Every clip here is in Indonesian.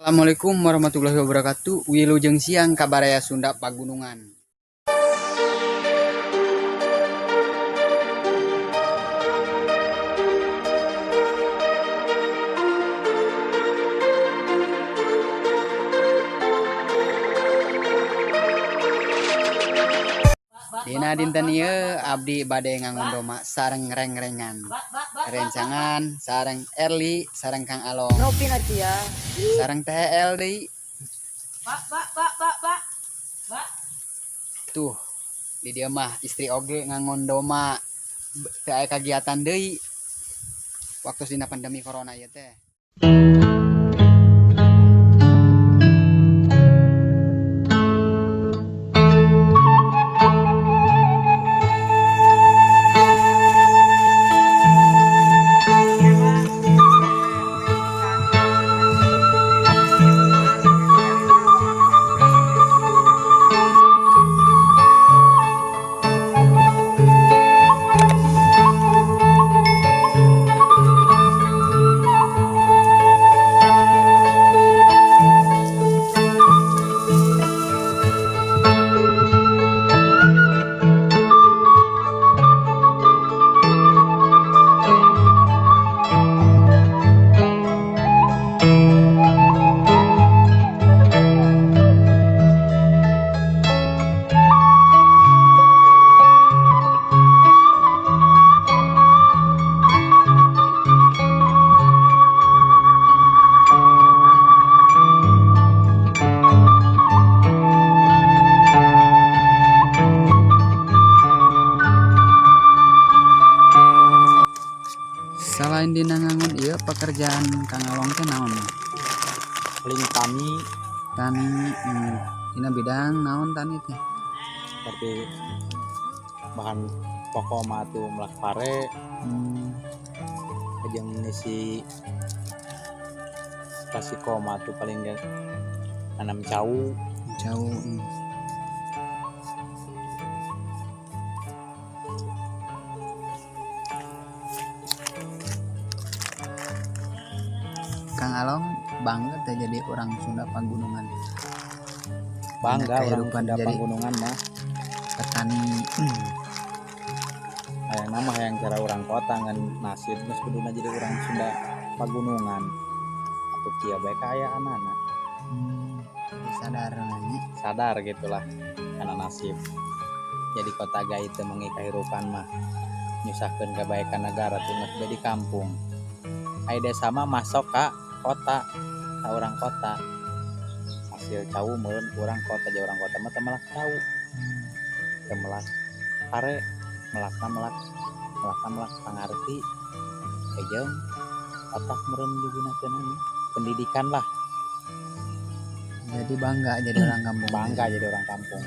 Assalamualaikum warahmatullahi wabarakatuh. Wilujeng siang kabaraya Sunda Pagunungan. Dina dinten ieu abdi bade ngangondoma sareng reng-rengan. Rencangan sareng Erli, sareng Kang Along. Nopi nanti ya. Sareng THL deui. Pak. Tuh, di dieu mah istri oge ngangondoma teu aya kagiatan deui. Waktu dina pandemi corona ieu teh. Selain dina ngangon ieu pekerjaan Kang Along teh naon? Paling tani Tani dina bidang naon tani teh? seperti bahan pokok matu melak pare jeung ngisi kasih matu paling dia nanam cau Jauh. Kang Along bangga teh jadi orang Sunda Pagunungan. bangga orang Kehidupan Sunda jadi- Pagunungan mah Petani. aya nama yang cara orang kota ngan nasib geus kuduna jadi orang Sunda Pagunungan atuh kieu bae kaayaanana Sadar nanya. sadar gitulah karena nasib jadi kota gai teu mengi kahirupan mah nyusahkeun kebaikan negara tuh geus jadi kampung aya desa mah masuk ka kota ka urang kota hasil cau meureun urang kota jadi urang kota mah teu melak cau teu melak pare melak pangarti jeung otak meureun digunakeun pendidikan lah Jadi bangga jadi orang kampung. bangga jadi orang kampung.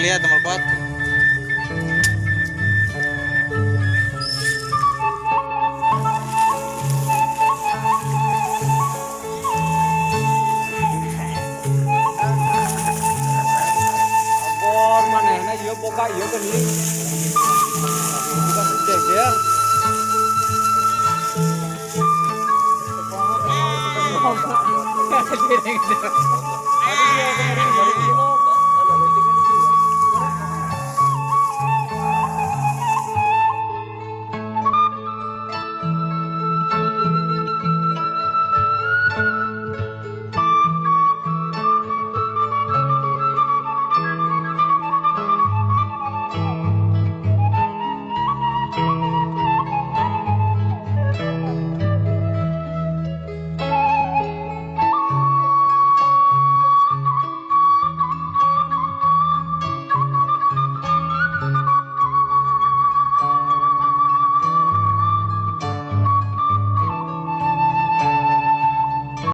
lihat nomor pot. Bor manehna ieu boga ieu geuning. Bukan sejejer. Aduh, ya, kemarin.